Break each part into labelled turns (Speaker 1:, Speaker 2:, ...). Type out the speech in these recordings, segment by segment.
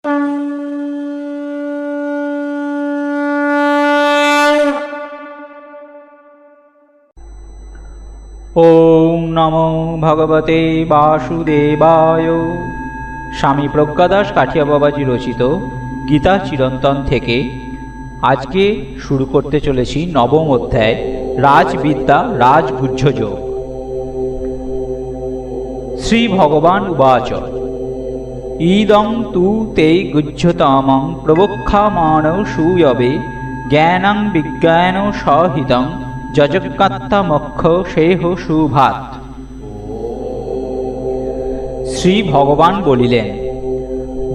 Speaker 1: ওম নমো ভগবতে বাসুদেবায়। স্বামী প্রজ্ঞাদাস কাঠিয়া বাবাজি রচিত গীতা চিরন্তন থেকে আজকে শুরু করতে চলেছি নবম অধ্যায়, রাজবিদ্যা রাজগুহ্যযোগ। শ্রী ভগবান উবাচ ইদং তু তে গুহ্যতমং প্রবক্ষামাণ সূয়বে জ্ঞানং বিজ্ঞান সহিতং যজজ্ঞাত্মমক্ষ সেহ শুভাত। শ্রী ভগবান বলিলেন,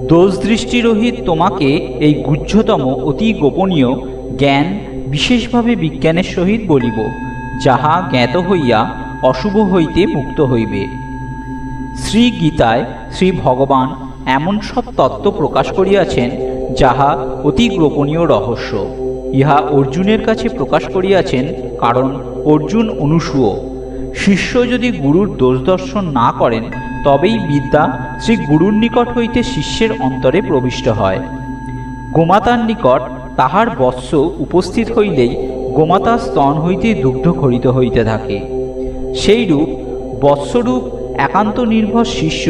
Speaker 1: দোষদৃষ্টিরহিত তোমাকে এই গুহ্যতম অতি গোপনীয় জ্ঞান বিশেষভাবে বিজ্ঞানের সহিত বলিব, যাহা জ্ঞাত হইয়া অশুভ হইতে মুক্ত হইবে। শ্রী গীতায় শ্রী ভগবান এমন সব তত্ত্ব প্রকাশ করিয়াছেন যাহা অতি গোপনীয় রহস্য। ইহা অর্জুনের কাছে প্রকাশ করিয়াছেন, কারণ অর্জুন অনুসূয়। শিষ্য যদি গুরুর দোষ দর্শন না করেন, তবেই বিদ্যা শ্রী গুরুর নিকট হইতে শিষ্যের অন্তরে প্রবিষ্ট হয়। গোমাতার নিকট তাহার বৎস উপস্থিত হইলেই গোমাতার স্তন হইতে দুগ্ধ খরিত হইতে থাকে। সেইরূপ বৎসরূপ একান্ত নির্ভর শিষ্য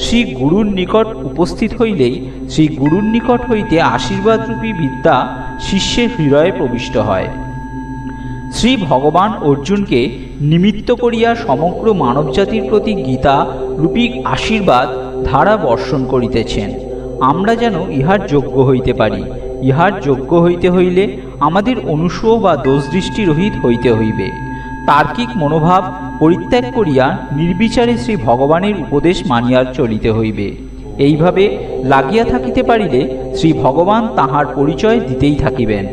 Speaker 1: শ্রী গুরুর নিকট উপস্থিত হইলেই শ্রী গুরুর নিকট হইতে আশীর্বাদরূপী বিদ্যা শিষ্যের হৃদয়ে প্রবিষ্ট হয়। শ্রী ভগবান অর্জুনকে নিমিত্ত করিয়া সমগ্র মানবজাতির প্রতি গীতা রূপী আশীর্বাদ ধারা বর্ষণ করিতেছেন। আমরা যেন ইহার যোগ্য হইতে পারি। ইহার যোগ্য হইতে হইলে আমাদের অনুসূয় বা দোষদৃষ্টি রহিত হইতে হইবে। তার্কিক মনোভাব পরিত্যাগ করিয়া নির্বিচারে শ্রী ভগবানের উপদেশ মানিয়া চলিতে হইবে। এইভাবে লাগিয়া থাকিতে পারিলে শ্রী ভগবান তাহার পরিচয় দিতেই থাকিবেন।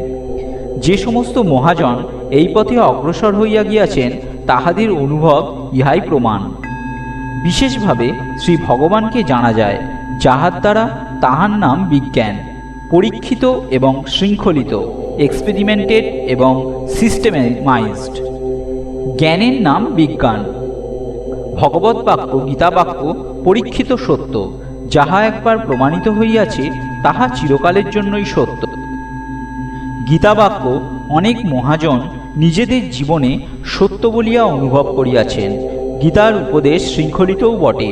Speaker 1: যে সমস্ত মহাজন এই পথে অগ্রসর হইয়া গিয়াছেন, তাহাদের অনুভব ইহাই প্রমাণ। বিশেষভাবে শ্রী ভগবানকে জানা যায়, যাহার দ্বারা তাহার নাম বিজ্ঞান, পরীক্ষিত এবং শৃঙ্খলিত, এক্সপেরিমেন্টেড এবং সিস্টেমাইজড। জ্ঞানের নাম বিজ্ঞান। ভগবৎ বাক্য গীতা বাক্য পরীক্ষিত সত্য, যাহা একবার প্রমাণিত হইয়াছে তাহা চিরকালের জন্যই সত্য। গীতা বাক্য অনেক মহাজন নিজেদের জীবনে সত্য বলিয়া অনুভব করিয়াছেন। গীতার উপদেশ শৃঙ্খলিতও বটে।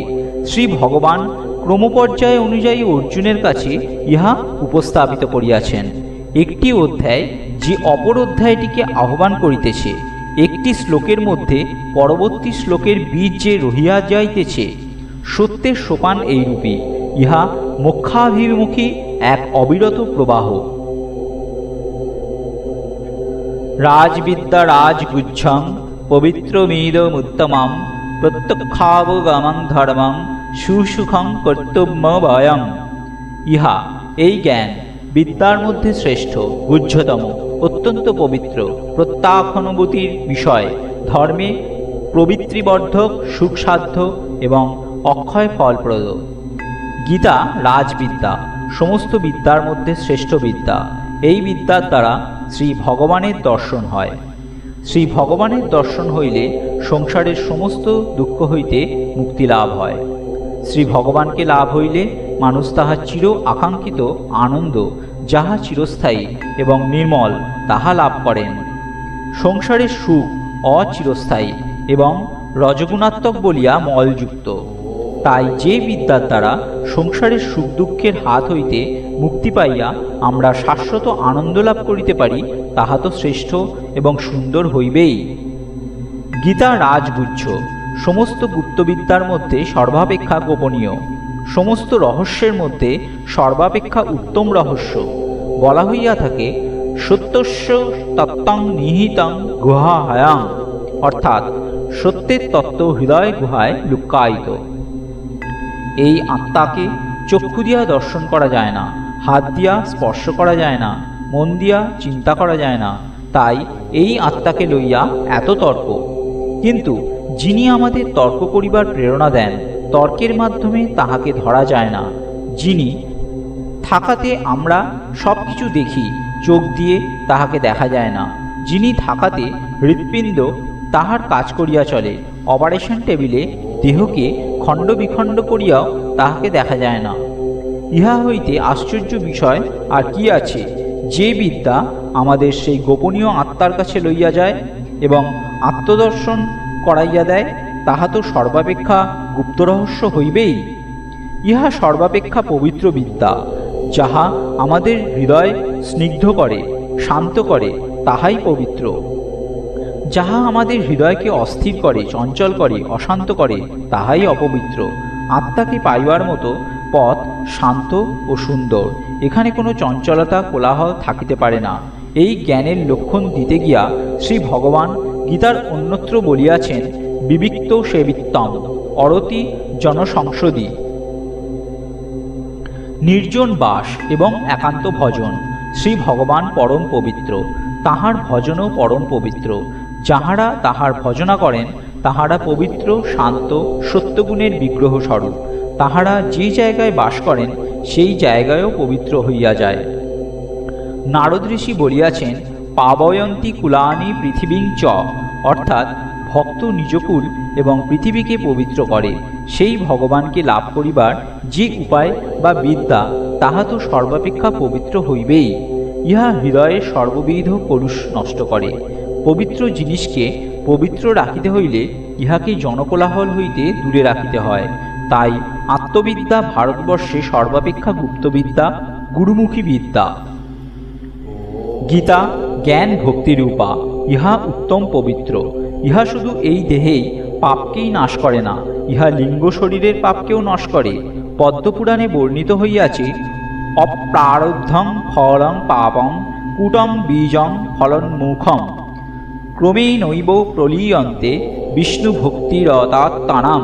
Speaker 1: শ্রী ভগবান ক্রমপর্যায় অনুযায়ী অর্জুনের কাছে ইহা উপস্থাপিত করিয়াছেন। একটি অধ্যায় যে অপর অধ্যায়টিকে আহ্বান করিতেছে, একটি শ্লোকের মধ্যে পরবর্তী শ্লোকের বীজ যে রহিয়া যাইতেছে, সত্যের সোপান এইরূপী। ইহা মোক্ষাভিমুখী এক অবিরত প্রবাহ। রাজবিদ্যা রাজগুহ্যং পবিত্রমিদমুত্তমং প্রত্যক্ষাবগমং ধর্মং সুসুখং কর্তব্যময়ং। ইহা এই জ্ঞান বিদ্যার মধ্যে শ্রেষ্ঠ, গুহ্যতম, অত্যন্ত পবিত্র, প্রত্যাখ্যানুভূতির বিষয়, ধর্মে প্রবৃত্তিবর্ধক, সুখসাধ্য এবং অক্ষয় ফলপ্রদ। গীতা রাজবিদ্যা, সমস্ত বিদ্যার মধ্যে শ্রেষ্ঠ বিদ্যা। এই বিদ্যার দ্বারা শ্রী ভগবানের দর্শন হয়। শ্রী ভগবানের দর্শন হইলে সংসারের সমস্ত দুঃখ হইতে মুক্তি লাভ হয়। শ্রী ভগবানকে লাভ হইলে মানুষ তাহার চির আকাঙ্ক্ষিত আনন্দ, যাহা চিরস্থায়ী এবং নির্মল, তাহা লাভ করেন। সংসারের সুখ অচিরস্থায়ী এবং রজগুণাত্মক বলিয়া মলযুক্ত। তাই যে বিদ্যার দ্বারা সংসারের সুখ দুঃখের হাত হইতে মুক্তি পাইয়া আমরা শাশ্বত আনন্দ লাভ করিতে পারি, তাহা তো শ্রেষ্ঠ এবং সুন্দর হইবেই। গীতা রাজগুহ্য, সমস্ত গুপ্তবিদ্যার মধ্যে সর্বাপেক্ষা গোপনীয়, সমস্ত রহস্যের মধ্যে সর্বাপেক্ষা উত্তম রহস্য। বলা হইয়া থাকে, সত্যস্য তত্ত্বং নিহিতং গুহায়াং, অর্থাৎ সত্যের তত্ত্ব হৃদয় গুহায় লুক্কায়িত। এই আত্মাকে চক্ষু দিয়া দর্শন করা যায় না, হাত দিয়া স্পর্শ করা যায় না, মন দিয়া চিন্তা করা যায় না। তাই এই আত্মাকে লইয়া এত তর্ক। কিন্তু যিনি আমাদের তর্ক করিবার প্রেরণা দেন, তর্কের মাধ্যমে তাহাকে ধরা যায় না। যিনি থাকাতে আমরা সব কিছু দেখি, চোখ দিয়ে তাহাকে দেখা যায় না। যিনি থাকাতে হৃৎপিণ্ড তাহার কাজ করিয়া চলে, অপারেশন টেবিলে দেহকে খণ্ড বিখণ্ড করিয়াও তাহাকে দেখা যায় না। ইহা হইতে আশ্চর্য বিষয় আর কি আছে, যে বিদ্যা আমাদের সেই গোপনীয় আত্মার কাছে লইয়া যায় এবং আত্মদর্শন করাইয়া দেয়, তাহা তো সর্বাপেক্ষা গুপ্ত রহস্য হইবেই। ইহা সর্বাপেক্ষা পবিত্র বিদ্যা, যাহা আমাদের হৃদয় স্নিগ্ধ করে, শান্ত করে, তাহাই পবিত্র। যাহা আমাদের হৃদয়কে অস্থির করে, চঞ্চল করে, অশান্ত করে, তাহাই অপবিত্র। আত্মাকে পাইবার মতো পথ শান্ত ও সুন্দর, এখানে কোনো চঞ্চলতা কোলাহল থাকিতে পারে না। এই জ্ঞানের লক্ষণ দিতে গিয়া শ্রী ভগবান গীতার অন্যত্র বলিয়াছেন, বিবিক্ত সেবিত্তম অরতি জনসংসদি। নির্জন বাস এবং একান্ত ভজন, শ্রী ভগবান পরম পবিত্র, তাহার ভজনও পরম পবিত্র। যাহারা তাহার ভজনা করেন তাহারা পবিত্র, শান্ত, সত্যগুণের বিগ্রহ স্বরূপ। তাহারা যে জায়গায় বাস করেন সেই জায়গায়ও পবিত্র হইয়া যায়। নারদ ঋষি বলিয়াছেন, পাবয়ন্তী কুলানি পৃথিবীং চ, অর্থাৎ ভক্ত নিজকুল এবং পৃথিবীকে পবিত্র করে। সেই ভগবানকে লাভ করিবার যে উপায় বা বিদ্যা, তাহা তো সর্বাপেক্ষা পবিত্র হইবেই। ইহা হৃদয়ের সর্ববিধ কলুষ নষ্ট করে। পবিত্র জিনিসকে পবিত্র রাখিতে হইলে ইহাকে জনকোলাহল হইতে দূরে রাখিতে হয়। তাই আত্মবিদ্যা ভারতবর্ষে সর্বাপেক্ষা গুপ্তবিদ্যা, গুরুমুখী বিদ্যা। গীতা জ্ঞান ভক্তিরূপা, ইহা উত্তম পবিত্র। ইহা শুধু এই দেহেই পাপকেই নাশ করে না, ইহা লিঙ্গ শরীরের পাপকেও নাশ করে। পদ্মপুরাণে বর্ণিত হইয়াছে, অপ্রারব্ধং ফলং পাপং কূটং বীজং ফলন্মুখম ক্রমেণৈব প্রলীয়ন্তে বিষ্ণুভক্তিরতাত্মানাম,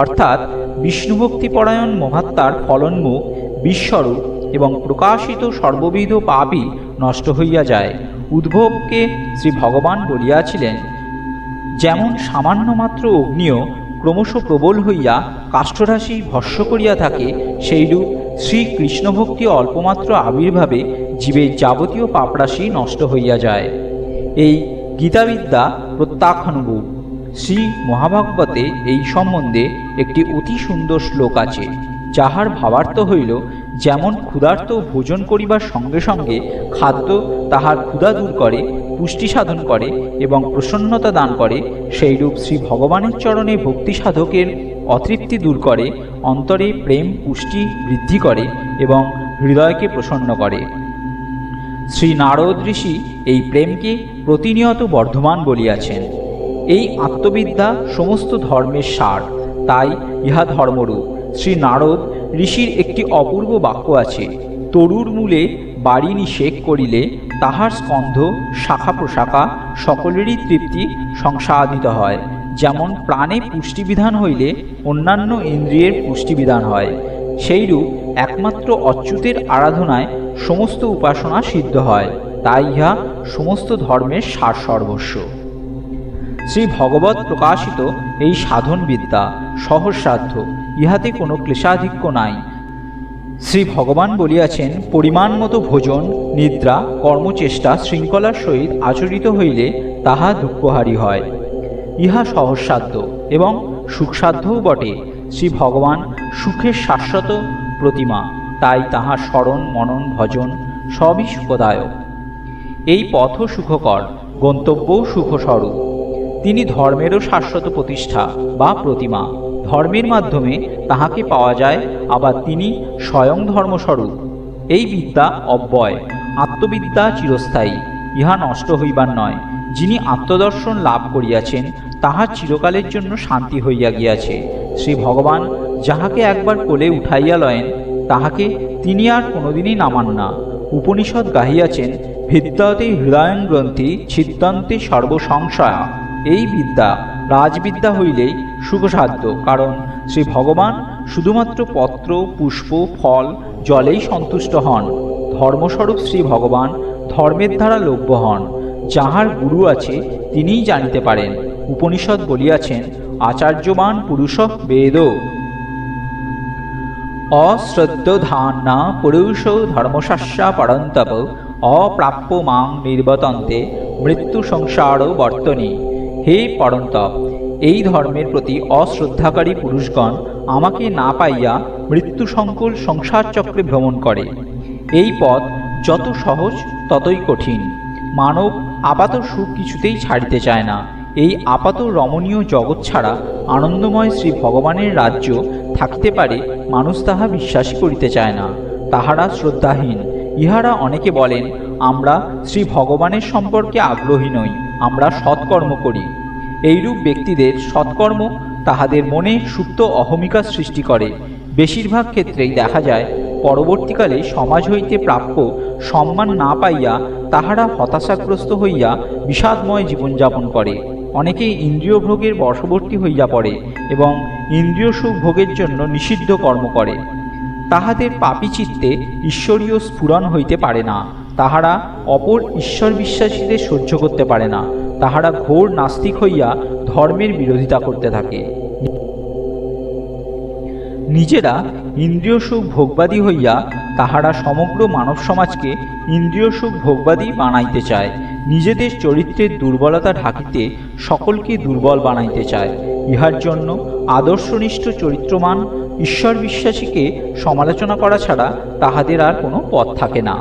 Speaker 1: অর্থাৎ বিষ্ণুভক্তিপরায়ণ মহাত্মার ফলন্মুখ বিশ্বরূপ এবং প্রকাশিত সর্ববিধ পাপই নষ্ট হইয়া যায়। উদ্ভবকে শ্রী ভগবান বলিয়াছিলেন, যেমন সামান্য মাত্র অগ্নিও ক্রমশ প্রবল হইয়া কাষ্ঠরাশি ভস্য করিয়া থাকে, সেইরূপ শ্রীকৃষ্ণভক্তি অল্পমাত্র আবির্ভাবে জীবের যাবতীয় পাপরাশি নষ্ট হইয়া যায়। এই গীতাবিদ্যা প্রত্যাখ্যানুভূব। শ্রী মহাভাগবতে এই সম্বন্ধে একটি অতি সুন্দর শ্লোক আছে, যাহার ভাবার্থ হইল, যেমন ক্ষুধার্ত ভোজন করিবার সঙ্গে সঙ্গে খাদ্য তাহার ক্ষুধা দূর করে, পুষ্টি সাধন করে এবং প্রসন্নতা দান করে, সেইরূপ শ্রী ভগবানের চরণে ভক্তি সাধকের অতৃপ্তি দূর করে, অন্তরে প্রেম পুষ্টি বৃদ্ধি করে এবং হৃদয়কে প্রসন্ন করে। শ্রী নারদ ঋষি এই প্রেমকে প্রতিনিয়ত বর্ধমান বলিয়াছেন। এই আত্মবিদ্যা সমস্ত ধর্মের সার, তাই ইহা ধর্মরূপ। শ্রী নারদ ঋষির একটি অপূর্ব বাক্য আছে, তরুর মূলে বাড়ি নিষেক করিলে তাহার স্কন্ধ শাখা প্রশাখা সকলেরই তৃপ্তি সংসাদিত হয়। যেমন প্রাণে পুষ্টিবিধান হইলে অন্যান্য ইন্দ্রিয়ের পুষ্টিবিধান হয়, সেইরূপ একমাত্র অচ্যুতের আরাধনায় সমস্ত উপাসনা সিদ্ধ হয়। তাই ইহা সমস্ত ধর্মের সার সর্বস্ব। শ্রী ভগবৎ প্রকাশিত এই সাধন বিদ্যা সহজসাধ্য, ইহাতে কোনো ক্লেশাধিক্য নাই। শ্রী ভগবান বলিয়াছেন, পরিমাণ মতো ভোজন, নিদ্রা, কর্মচেষ্টা শৃঙ্খলার সহিত আচরিত হইলে তাহা দুঃখহারী হয়। ইহা সহজসাধ্য এবং সুখসাধ্যও বটে। শ্রী ভগবান সুখের শাশ্বত প্রতিমা, তাই তাহার স্মরণ মনন ভজন সবই সুখদায়ক। এই পথও সুখকর, গন্তব্যও সুখস্বরূপ। তিনি ধর্মেরও শাশ্বত প্রতিষ্ঠা বা প্রতিমা। ধর্মের মাধ্যমে তাহাকে পাওয়া যায়, আবার তিনি স্বয়ং ধর্মস্বরূপ। এই বিদ্যা অব্যয়, আত্মবিদ্যা চিরস্থায়ী, ইহা নষ্ট হইবার নয়। যিনি আত্মদর্শন লাভ করিয়াছেন তাহার চিরকালের জন্য শান্তি হইয়া গিয়াছে। শ্রী ভগবান যাহাকে একবার কোলে উঠাইয়া লয়েন, তাহাকে তিনি আর কোনোদিনই নামান না। উপনিষদ গাহিয়াছেন, ভিদ্যতে হৃদয়ং গ্রন্থি ছিদ্যন্তে সর্বসংশয়া। এই বিদ্যা রাজবিদ্যা হইলেই সুখসাধ্য, কারণ শ্রী ভগবান শুধুমাত্র পত্র পুষ্প ফল জলেই সন্তুষ্ট হন। ধর্মস্বরূপ শ্রী ভগবান ধর্মের দ্বারা লভ্য হন। যাহার গুরু আছে তিনিই জানিতে পারেন। উপনিষদ বলিয়াছেন, আচার্যবান পুরুষ বেদ। অশ্রদ্ধধান্না পুরুষ ধর্মশাস্যা পরন্তপ অপ্রাপ্য মাং নির্বতন্তে মৃত্যু সংসার বর্তনী। হে পরন্তপ, এই ধর্মের প্রতি অশ্রদ্ধাকারী পুরুষগণ আমাকে না পাইয়া মৃত্যু সংকুল সংসার চক্রে ভ্রমণ করে। এই পথ যত সহজ ততই কঠিন। মানব আপাত সুখ কিছুতেই ছাড়িতে চায় না। এই আপাত রমণীয় জগৎ ছাড়া আনন্দময় শ্রী ভগবানের রাজ্য থাকিতে পারে, মানুষ তাহা বিশ্বাসই করিতে চায় না। তাহারা শ্রদ্ধাহীন। ইহারা অনেকে বলেন, আমরা শ্রী ভগবানের সম্পর্কে আগ্রহী নই, আমরা সৎকর্ম করি। এইরূপ ব্যক্তিদের সৎকর্ম তাহাদের মনে সুপ্ত অহমিকা সৃষ্টি করে। বেশিরভাগ ক্ষেত্রেই দেখা যায়, পরবর্তীকালে সমাজ হইতে প্রাপ্য সম্মান না পাইয়া তাহারা হতাশাগ্রস্ত হইয়া বিষাদময় জীবনযাপন করে। অনেকেই ইন্দ্রিয় ভোগের বশবর্তী হইয়া পড়ে এবং ইন্দ্রিয় সুখ ভোগের জন্য নিষিদ্ধ কর্ম করে। তাহাদের পাপী চিত্তে ঈশ্বরীয় স্ফুরণ হইতে পারে না। তাহারা অপর ঈশ্বর বিশ্বাসীদের সহ্য করতে পারে না। তাহারা ঘোর নাস্তিক হইয়া ধর্মের বিরোধিতা করতে থাকে। নিজেরা ইন্দ্রিয় সুখ ভোগবাদী হইয়া তাহারা সমগ্র মানব সমাজকে ইন্দ্রিয় সুখ ভোগবাদী বানাইতে চায়। নিজেদের চরিত্রের দুর্বলতা ঢাকিতে সকলকে দুর্বল বানাইতে চায়। ইহার জন্য আদর্শনিষ্ঠ চরিত্রমান ঈশ্বর বিশ্বাসীকে সমালোচনা করা ছাড়া তাহাদের আর কোনো পথ থাকে না।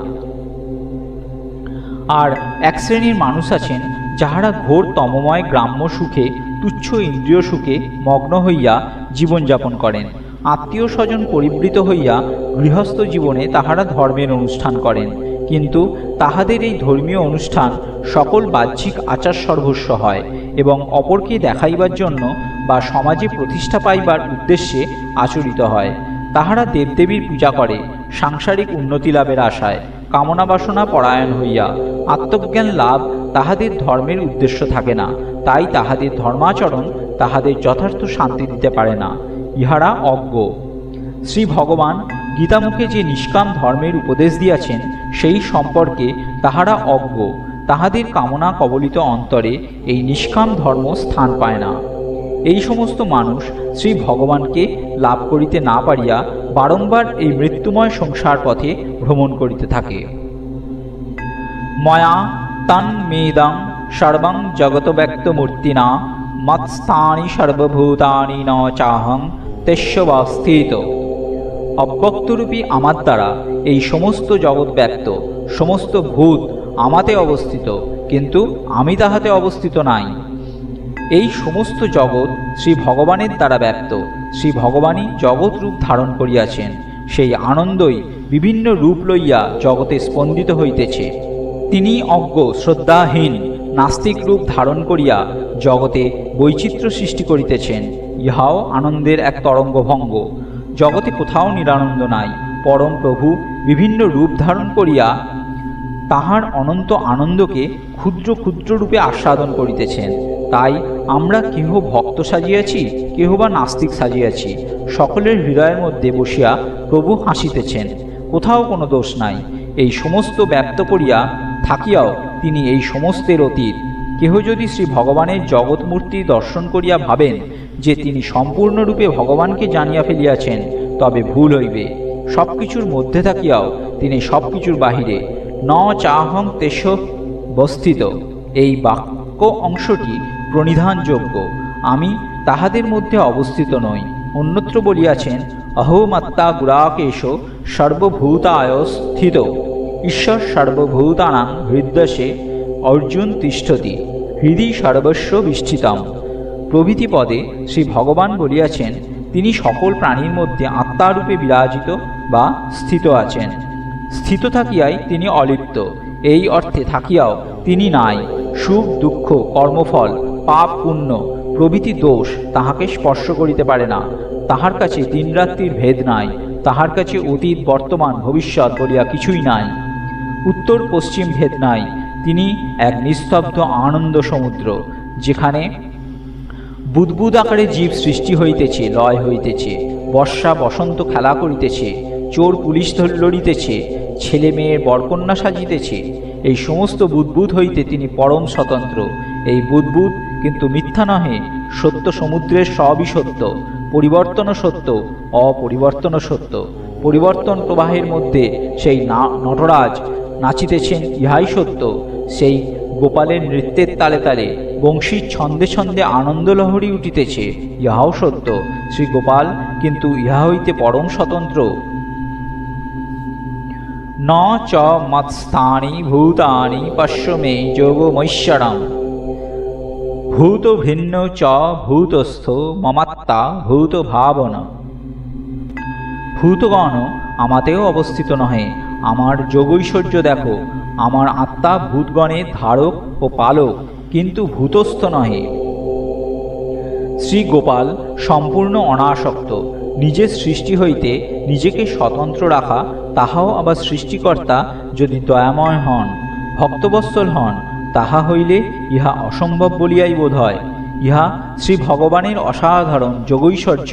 Speaker 1: আর এক শ্রেণীর মানুষ আছেন, যাহারা ঘোর তমময় গ্রাম্য সুখে, তুচ্ছ ইন্দ্রিয় সুখে মগ্ন হইয়া জীবনযাপন করেন। আত্মীয় স্বজন পরিবৃত হইয়া গৃহস্থ জীবনে তাহারা ধর্মের অনুষ্ঠান করেন, কিন্তু তাহাদের এই ধর্মীয় অনুষ্ঠান সকল বাহ্যিক আচার সর্বস্ব হয় এবং অপরকে দেখাইবার জন্য বা সমাজে প্রতিষ্ঠা পাইবার উদ্দেশ্যে আচরিত হয়। তাহারা দেবদেবীর পূজা করে সাংসারিক উন্নতি লাভের আশায়, কামনা বাসনা পরায়ণ হইয়া। আত্মজ্ঞান লাভ তাহাদের ধর্মের উদ্দেশ্য থাকে না, তাই তাহাদের ধর্মাচরণ তাহাদের যথার্থ শান্তি দিতে পারে না। ইহারা অজ্ঞ। শ্রী ভগবান গীতামুখে যে নিষ্কাম ধর্মের উপদেশ দিয়াছেন, সেই সম্পর্কে তাহারা অজ্ঞ। তাহাদের কামনা কবলিত অন্তরে এই নিষ্কাম ধর্ম স্থান পায় না। এই সমস্ত মানুষ শ্রী ভগবানকে লাভ করিতে না পারিয়া বারংবার এই মৃত্যুময় সংসার পথে ভ্রমণ করিতে থাকে। ময়া তন্মেদং সর্বং জগত ব্যক্ত মূর্তিনা মৎস্থানি সর্বভূতানি ন চাহং তেস্যবাস্থিত। অব্যক্তরূপী আমার দ্বারা এই সমস্ত জগৎ ব্যক্ত, সমস্ত ভূত আমাতে অবস্থিত, কিন্তু আমি তাহাতে অবস্থিত নাই। এই সমস্ত জগৎ শ্রী ভগবানের দ্বারা ব্যক্ত। শ্রী ভগবানই জগৎ রূপ ধারণ করিয়াছেন। সেই আনন্দই বিভিন্ন রূপ লইয়া জগতে স্পন্দিত হইতেছে। তিনি অজ্ঞ, শ্রদ্ধাহীন, নাস্তিক রূপ ধারণ করিয়া জগতে বৈচিত্র্য সৃষ্টি করিতেছেন। ইহাও আনন্দের এক তরঙ্গভঙ্গ। জগতে কোথাও নিরানন্দ নাই। পরম প্রভু বিভিন্ন রূপ ধারণ করিয়া তাহার অনন্ত আনন্দকে ক্ষুদ্র ক্ষুদ্র রূপে আস্বাদন করিতেছেন। তাই আমরা কেহ ভক্ত সাজিয়াছি, কেহ বা নাস্তিক সাজিয়াছি। সকলের হৃদয়ের মধ্যে বসিয়া প্রভু হাসিতেছেন। কোথাও কোনো দোষ নাই। এই সমস্ত ব্যক্ত করিয়া থাকিয়াও তিনি এই সমস্তের অতীত। কেহ যদি শ্রী ভগবানের জগৎ মূর্তি দর্শন করিয়া ভাবেন যে তিনি সম্পূর্ণরূপে ভগবানকে জানিয়া ফেলিয়াছেন, তবে ভুল হইবে। সব কিছুর মধ্যে থাকিয়াও তিনি সব কিছুর বাহিরে। ন চাহং তেষ বস্থিত, এই বাক্য অংশটি প্রণিধানযোগ্য। আমি তাহাদের মধ্যে অবস্থিত নই। অন্যত্র বলিয়াছেন, অহোমাত্মা গুড়াকেশ সর্বভূতায় স্থিত, ঈশ্বর সর্বভূতানাং হৃদয়সে অর্জুন তিষ্ঠতি, হৃদি সর্বস্ব বিষ্ঠিতম প্রভৃতি পদে শ্রী ভগবান বলিয়াছেন, তিনি সকল প্রাণীর মধ্যে আত্মারূপে বিরাজিত বা স্থিত আছেন। স্থিত থাকিয়াই তিনি অলিপ্ত। এই অর্থে থাকিয়াও তিনি নাই। সুখ দুঃখ, কর্মফল, পাপ পুণ্য প্রভৃতি দোষ তাহাকে স্পর্শ করিতে পারে না। তাহার কাছে দিনরাত্রির ভেদ নাই। তাহার কাছে অতীত, বর্তমান, ভবিষ্যৎ বলিয়া কিছুই নাই। উত্তর পশ্চিম ভেদ নাই। তিনি এক নিস্তব্ধ আনন্দ সমুদ্র, যেখানে বুদ্বুদ আকারে জীব সৃষ্টি হইতেছে, লয় হইতেছে, বর্ষা বসন্ত খেলা করিতেছে, চোর পুলিশ লড়িতেছে, ছেলে মেয়ে বরকন্যা সাজিতেছে। এই সমস্ত বুদ্বুদ হইতে তিনি পরম স্বতন্ত্র। এই বুদ্বুদ কিন্তু মিথ্যা নহে, সত্য সমুদ্রের সবই সত্য। পরিবর্তন সত্য, অপরিবর্তন সত্য। পরিবর্তন প্রবাহের মধ্যে সেই নটরাজ নাচিতেছেন, ইহাই সত্য। সেই গোপালের নৃত্যের তালে তালে বংশীর ছন্দে ছন্দে আনন্দলহরী উঠিতেছে, ইহাও সত্য। শ্রী গোপাল কিন্তু ইহা হইতে পরম স্বতন্ত্র। ন চ মৎস্থানি ভূতানি পশ্য মে যোগমৈশ্বরম ভূত ভিন্ন চ ভূতস্থ মমাত্মা ভূত ভাবনা। ভূতগণ আমাতেও অবস্থিত নহে, আমার যোগৈশ্বর্য দেখো। আমার আত্মা ভূতগণের ধারক ও পালক, কিন্তু ভূতস্থ নহে। শ্রী গোপাল সম্পূর্ণ অনাসক্ত। নিজের সৃষ্টি হইতে নিজেকে স্বতন্ত্র রাখা, তাহাও আবার সৃষ্টিকর্তা যদি দয়াময় হন, ভক্তবৎসল হন, তাহা হইলে ইহা অসম্ভব বলিয়াই বোধ হয়। ইহা শ্রী ভগবানের অসাধারণ যোগৈশ্বর্য।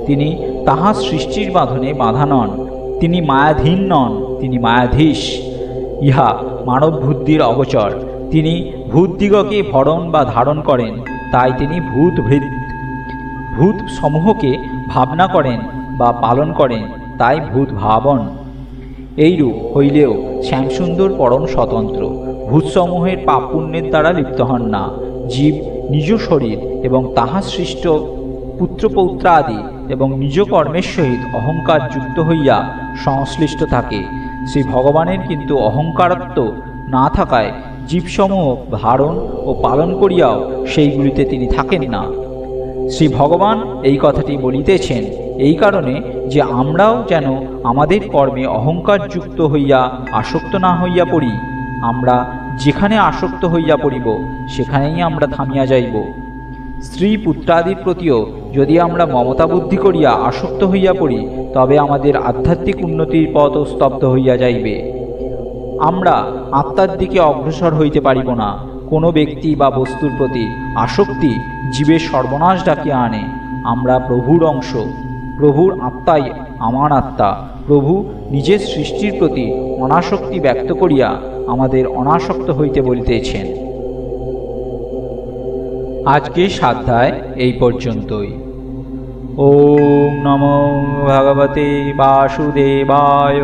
Speaker 1: তিনি তাহার সৃষ্টির বাঁধনে বাঁধা নন, তিনি মায়াধীন নন, তিনি মায়াধীশ। ইহা মানব বুদ্ধির অগোচর। তিনি ভূতদিগকে ভরণ বা ধারণ করেন, তাই তিনি ভূতভৃৎ। ভূত সমূহকে ভাবনা করেন বা পালন করেন, তাই ভূত ভাবন। এইরূপ হইলেও শ্যামসুন্দর পরম স্বতন্ত্র। ভূতসমূহের পাপ পুণ্যের দ্বারা লিপ্ত হন না। জীব নিজ শরীর এবং তাহার সৃষ্ট পুত্রপৌত্রাদি এবং নিজ কর্মের সহিত অহংকার যুক্ত হইয়া সংশ্লিষ্ট থাকে। শ্রী ভগবানের কিন্তু অহংকারত্ব না থাকায় জীবসমূহ ধারণ ও পালন করিয়াও সেইগুলিতে তিনি থাকেন না। শ্রী ভগবান এই কথাটি বলিতেছেন এই কারণে যে আমরাও যেন আমাদের কর্মে অহংকার যুক্ত হইয়া আসক্ত না হইয়া পড়ি। আমরা যেখানে আসক্ত হইয়া পড়িব, সেখানেই আমরা থামিয়া যাইব। স্ত্রী পুত্রাদির প্রতিও যদি আমরা মমতা বুদ্ধি করিয়া আসক্ত হইয়া পড়ি, তবে আমাদের আধ্যাত্মিক উন্নতির পথও স্তব্ধ হইয়া যাইবে। আমরা আত্মার দিকে অগ্রসর হইতে পারিব না। কোনো ব্যক্তি বা বস্তুর প্রতি আসক্তি জীবের সর্বনাশ ডাকিয়া আনে। আমরা প্রভুর অংশ, প্রভুর আত্মাই আমার আত্মা। প্রভু নিজের সৃষ্টির প্রতি অনাসক্তি ব্যক্ত করিয়া আমাদের অনাসক্ত হইতে বলিতেছেন। আজকে সাধ্যায় এই পর্যন্তই। ওম নমো ভগবতে বাসুদেবায়।